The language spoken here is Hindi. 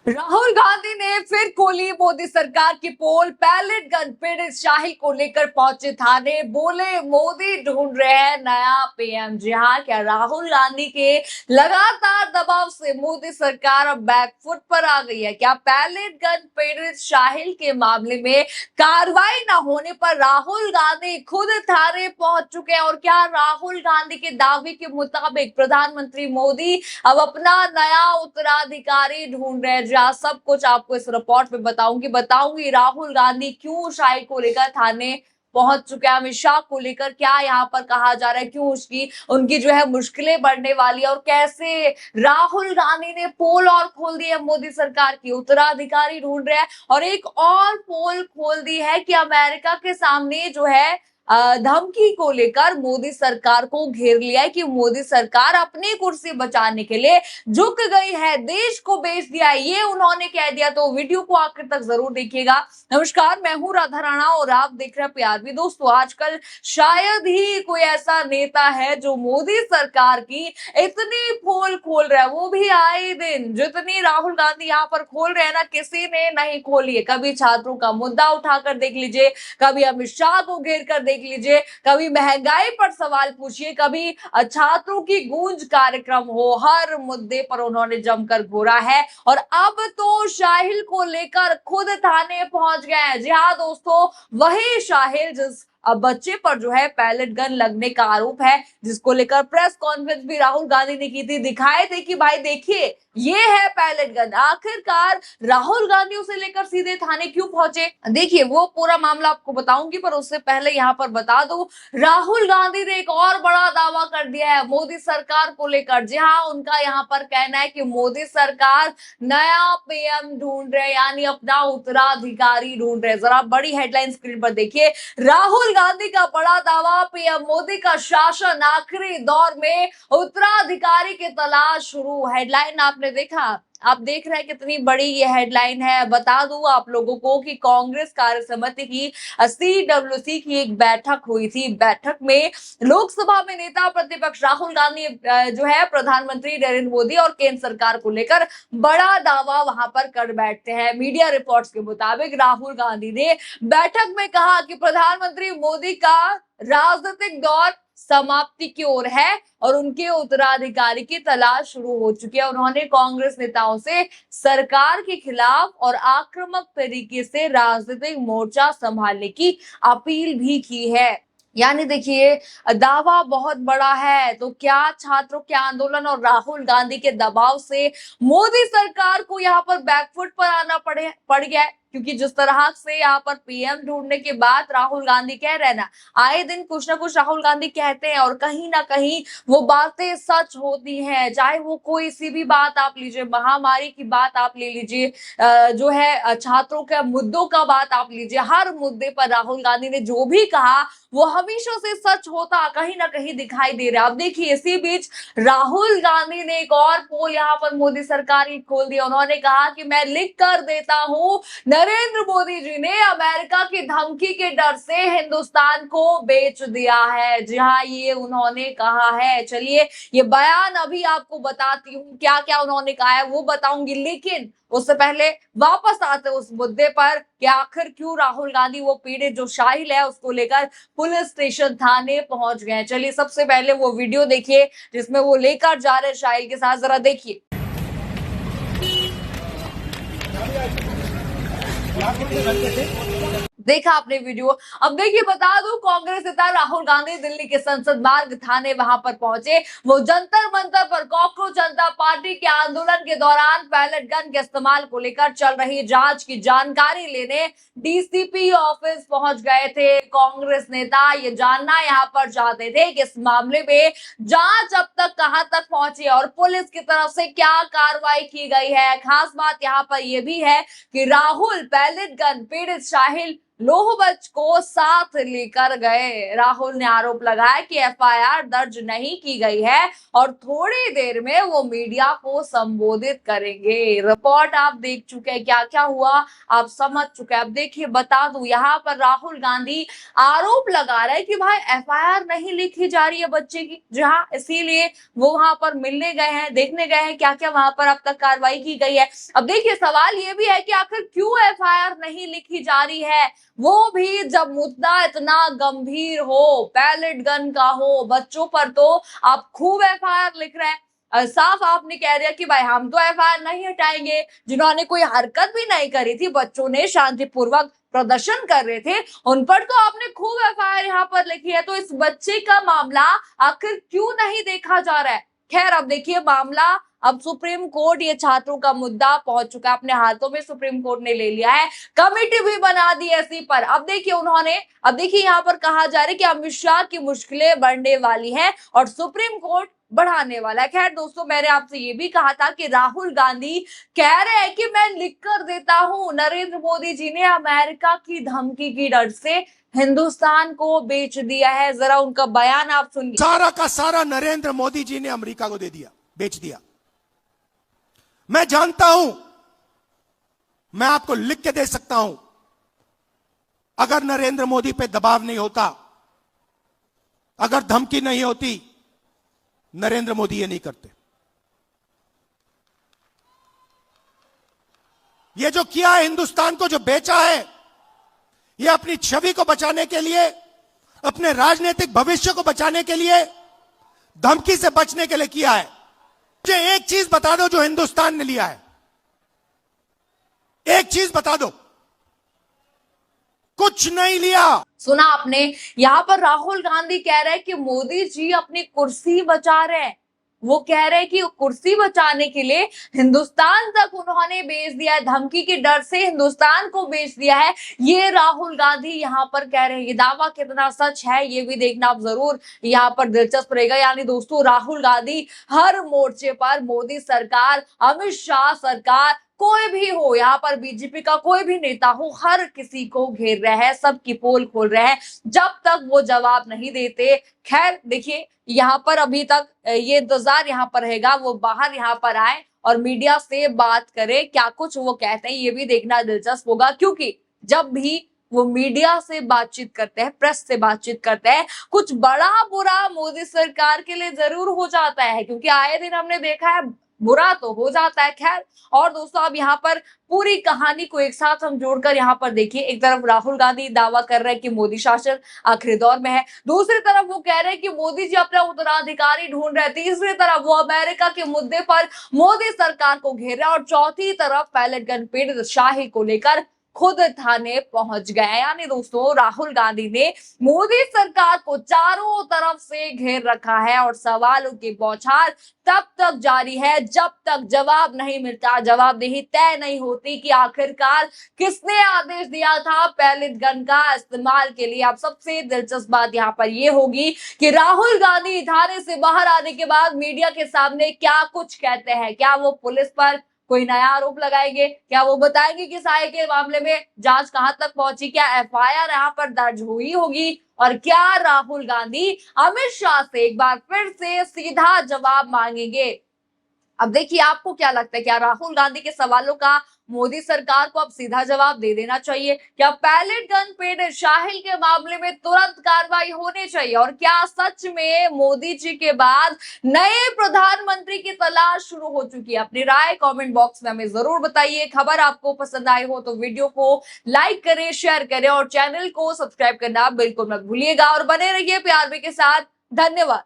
राहुल गांधी ने फिर खोली मोदी सरकार की पोल। पैलेट गन पीड़ित शाही को लेकर पहुंचे थाने, बोले मोदी ढूंढ रहे हैं नया पीएम। जी हाँ, क्या राहुल गांधी के लगातार दबाव से मोदी सरकार अब बैकफुट पर आ गई है? क्या पैलेट गन पीड़ित शाहिल के मामले में कार्रवाई न होने पर राहुल गांधी खुद थाने पहुंच चुके हैं? और क्या राहुल गांधी के दावे के मुताबिक प्रधानमंत्री मोदी अब अपना नया उत्तराधिकारी ढूंढ रहे हैं? जहां सब कुछ आपको इस रिपोर्ट में बताऊंगी राहुल गांधी क्यों शाही को लेकर थाने पहुंच चुके हैं, अमित शाह को लेकर क्या यहाँ पर कहा जा रहा है, क्यों उनकी जो है मुश्किलें बढ़ने वाली है, और कैसे राहुल गांधी ने पोल और खोल दी है मोदी सरकार की, उत्तराधिकारी ढूंढ रहे हैं। और एक और पोल खोल दी है कि अमेरिका के सामने जो है धमकी को लेकर मोदी सरकार को घेर लिया है कि मोदी सरकार अपनी कुर्सी बचाने के लिए झुक गई है, देश को बेच दिया है, ये उन्होंने कह दिया। तो वीडियो को आखिर तक जरूर देखिएगा। नमस्कार, मैं हूं राधा राणा और आप देख रहे हैं प्यार भी। दोस्तों, आजकल शायद ही कोई ऐसा नेता है जो मोदी सरकार की इतनी पोल खोल रहा है, वो भी आए दिन। जितनी राहुल गांधी यहाँ पर खोल रहे हैं ना, किसी ने नहीं खोली है। कभी छात्रों का मुद्दा उठाकर देख लीजिए, कभी अमित शाह को घेर कर देख लीजिए, कभी महंगाई पर सवाल पूछिए, कभी छात्रों की गूंज कार्यक्रम हो, हर मुद्दे पर उन्होंने जमकर घोरा है। और अब तो शाहिल को लेकर खुद थाने पहुंच गए हैं। जी हाँ दोस्तों, वही शाहिल जिस अब बच्चे पर जो है पैलेट गन लगने का आरोप है, जिसको लेकर प्रेस कॉन्फ्रेंस भी राहुल गांधी ने की थी, दिखाए थे कि भाई देखिए ये है पैलेट गन। आखिरकार राहुल गांधी उसे लेकर सीधे थाने क्यों पहुंचे? देखिए, वो पूरा मामला आपको बताऊंगी, पर उससे पहले यहाँ पर बता दो, राहुल गांधी ने एक और बड़ा दावा कर दिया है मोदी सरकार को लेकर। जी हाँ, उनका यहाँ पर कहना है कि मोदी सरकार नया पीएम ढूंढ रहे, यानी अपना उत्तराधिकारी ढूंढ रहे। जरा बड़ी हेडलाइन स्क्रीन पर देखिए, राहुल गांधी का बड़ा दावा, पीएम मोदी का शासन आखिरी दौर में उत्तराधिकारी की तलाश शुरू। हेडलाइन आपने देखा, आप देख रहे हैं कितनी बड़ी ये हेडलाइन है। बता दूं आप लोगों को कि कांग्रेस कार्य समिति की CWC की एक बैठक हुई थी। बैठक में लोकसभा में नेता प्रतिपक्ष राहुल गांधी जो है प्रधानमंत्री नरेंद्र मोदी और केंद्र सरकार को लेकर बड़ा दावा वहां पर कर बैठते हैं। मीडिया रिपोर्ट्स के मुताबिक राहुल गांधी ने बैठक में कहा कि प्रधानमंत्री मोदी का राजनीतिक दौर समाप्ति की ओर है और उनके उत्तराधिकारी की तलाश शुरू हो चुकी है। उन्होंने कांग्रेस नेताओं से सरकार के खिलाफ और आक्रामक तरीके से राजनीतिक मोर्चा संभालने की अपील भी की है। यानी देखिए, दावा बहुत बड़ा है। तो क्या छात्रों के आंदोलन और राहुल गांधी के दबाव से मोदी सरकार को यहाँ पर बैकफुट पर आना पड़ गया है? क्योंकि जिस तरह से यहाँ पर पीएम ढूंढने के बाद राहुल गांधी कह रहे हैं ना, आए दिन कुछ ना कुछ राहुल गांधी कहते हैं और कहीं ना कहीं वो बातें सच होती हैं। चाहे वो कोई सी भी बात आप लीजिए, महामारी की बात आप ले लीजिए, जो है छात्रों के मुद्दों का बात आप लीजिए, हर मुद्दे पर राहुल गांधी ने जो भी कहा वो हमेशा से सच होता कहीं ना कहीं दिखाई दे रहा है। अब देखिए, इसी बीच राहुल गांधी ने एक और पोल यहाँ पर मोदी सरकार की खोल दिया। उन्होंने कहा कि मैं लिख कर देता हूं, नरेंद्र मोदी जी ने अमेरिका की धमकी के डर से हिंदुस्तान को बेच दिया है। जी हाँ, ये उन्होंने कहा है। चलिए, ये बयान अभी आपको बताती हूँ, क्या क्या उन्होंने कहा है वो बताऊंगी, लेकिन उससे पहले वापस आते उस मुद्दे पर कि आखिर क्यों राहुल गांधी वो पीड़ित जो शाहिल है उसको लेकर पुलिस स्टेशन थाने पहुंच गए। चलिए, सबसे पहले वो वीडियो देखिए जिसमें वो लेकर जा रहे शाहिल के साथ, जरा देखिए। देखा आपने वीडियो। अब देखिए, बता दूं, कांग्रेस नेता राहुल गांधी दिल्ली के संसद मार्ग थाने वहां पर पहुंचे। वो जंतर मंतर पर कॉकरोच जनता पार्टी के आंदोलन के दौरान पैलेट गन के इस्तेमाल को लेकर चल रही जांच की जानकारी लेने डीसीपी ऑफिस पहुंच गए थे। कांग्रेस नेता ये जानना यहाँ पर चाहते थे कि इस मामले में जांच अब तक कहां तक पहुंची और पुलिस की तरफ से क्या कार्रवाई की गई है। खास बात यहाँ पर यह भी है कि राहुल पैलेट गन पीड़ित शाहिल लोहबच को साथ लेकर गए। राहुल ने आरोप लगाया कि एफआईआर दर्ज नहीं की गई है और थोड़ी देर में वो मीडिया को संबोधित करेंगे। रिपोर्ट आप देख चुके हैं, क्या क्या हुआ आप समझ चुके हैं। अब देखिए बता दूं, यहाँ पर राहुल गांधी आरोप लगा रहे हैं कि भाई एफआईआर नहीं लिखी जा रही है बच्चे की, जहां इसीलिए वो वहां पर मिलने गए हैं, देखने गए हैं क्या क्या वहां पर अब तक कार्रवाई की गई है। अब देखिए सवाल ये भी है कि आखिर क्यों एफआईआर नहीं लिखी जा रही है, वो भी जब मुद्दा इतना गंभीर हो, पैलेट गन का हो, बच्चों पर तो आप खूब एफआईआर लिख रहे हैं। साफ आपने कह दिया कि भाई हम तो एफआईआर नहीं हटाएंगे, जिन्होंने कोई हरकत भी नहीं करी थी, बच्चों ने शांतिपूर्वक प्रदर्शन कर रहे थे, उन पर तो आपने खूब एफआईआर यहाँ पर लिखी है। तो इस बच्चे का मामला आखिर क्यों नहीं देखा जा रहा है। खैर अब देखिए मामला अब सुप्रीम कोर्ट, ये छात्रों का मुद्दा पहुंच चुका है अपने हाथों में, सुप्रीम कोर्ट ने ले लिया है, कमेटी भी बना दी है इसी पर। अब देखिए उन्होंने, अब देखिए यहाँ पर कहा जा रहा है कि अमित शाह की मुश्किलें बढ़ने वाली हैं और सुप्रीम कोर्ट बढ़ाने वाला है। खैर दोस्तों, मैंने आपसे ये भी कहा था कि राहुल गांधी कह रहे हैं कि मैं लिख कर देता हूं, नरेंद्र मोदी जी ने अमेरिका की धमकी की डर से हिंदुस्तान को बेच दिया है। जरा उनका बयान आप सुनिए। सारा का सारा नरेंद्र मोदी जी ने अमेरिका को दे दिया, बेच दिया। मैं जानता हूं, मैं आपको लिख के दे सकता हूं, अगर नरेंद्र मोदी पे दबाव नहीं होता, अगर धमकी नहीं होती, नरेंद्र मोदी ये नहीं करते। ये जो किया है, हिंदुस्तान को जो बेचा है, ये अपनी छवि को बचाने के लिए, अपने राजनीतिक भविष्य को बचाने के लिए, धमकी से बचने के लिए किया है। मुझे एक चीज बता दो जो हिंदुस्तान ने लिया है, एक चीज बता दो, कुछ नहीं लिया। सुना आपने, यहाँ पर राहुल गांधी कह रहे हैं कि मोदी जी अपनी कुर्सी बचा रहे हैं। वो कह रहे हैं कि कुर्सी बचाने के लिए हिंदुस्तान तक उन्होंने बेच दिया है, धमकी के डर से हिंदुस्तान को बेच दिया है, ये राहुल गांधी यहाँ पर कह रहे हैं। ये दावा कितना सच है ये भी देखना आप जरूर यहाँ पर दिलचस्प रहेगा। यानी दोस्तों राहुल गांधी हर मोर्चे पर मोदी सरकार, अमित शाह सरकार, कोई भी हो, यहाँ पर बीजेपी का कोई भी नेता हो, हर किसी को घेर रहे हैं, सबकी पोल खोल रहे हैं, जब तक वो जवाब नहीं देते। खैर देखिए यहाँ पर अभी तक ये इंतजार यहाँ पर रहेगा, वो बाहर यहाँ पर आए और मीडिया से बात करे, क्या कुछ वो कहते हैं ये भी देखना दिलचस्प होगा। क्योंकि जब भी वो मीडिया से बातचीत करते हैं, प्रेस से बातचीत करते हैं, कुछ बड़ा बुरा मोदी सरकार के लिए जरूर हो जाता है, क्योंकि आए दिन हमने देखा है बुरा तो हो जाता है। खैर, और दोस्तों अब यहाँ पर पूरी कहानी को एक साथ हम जोड़कर यहाँ पर देखिए, एक तरफ राहुल गांधी दावा कर रहे हैं कि मोदी शासन आखिरी दौर में है, दूसरी तरफ वो कह रहे हैं कि मोदी जी अपना उत्तराधिकारी ढूंढ रहे हैं, तीसरी तरफ वो अमेरिका के मुद्दे पर मोदी सरकार को घेर रहे हैं और चौथी तरफ पैलेट गन पीड़ित शाही को लेकर खुद थाने पहुंच गए। यानी दोस्तों राहुल गांधी ने मोदी सरकार को चारों तरफ से घेर रखा है और सवालों की बौछार तब तक जारी है जब तक जवाब नहीं मिलता, जवाबदेही तय नहीं होती कि आखिरकार किसने आदेश दिया था पैलेट गन का इस्तेमाल के लिए। अब सबसे दिलचस्प बात यहाँ पर यह होगी कि राहुल गांधी थाने से बाहर आने के बाद मीडिया के सामने क्या कुछ कहते हैं। क्या वो पुलिस पर कोई नया आरोप लगाएंगे, क्या वो बताएंगे कि साये के मामले में जांच कहां तक पहुंची, क्या एफआईआर यहां पर दर्ज हुई होगी, और क्या राहुल गांधी अमित शाह से एक बार फिर से सीधा जवाब मांगेंगे। अब देखिए आपको क्या लगता है, क्या राहुल गांधी के सवालों का मोदी सरकार को अब सीधा जवाब दे देना चाहिए? क्या पैलेट गन पीड़ित शाहिल के मामले में तुरंत कार्रवाई होनी चाहिए? और क्या सच में मोदी जी के बाद नए प्रधानमंत्री की तलाश शुरू हो चुकी है? अपनी राय कमेंट बॉक्स में हमें जरूर बताइए। खबर आपको पसंद आई हो तो वीडियो को लाइक करें, शेयर करें और चैनल को सब्सक्राइब करना बिल्कुल मत भूलिएगा और बने रहिए PRB के साथ। धन्यवाद।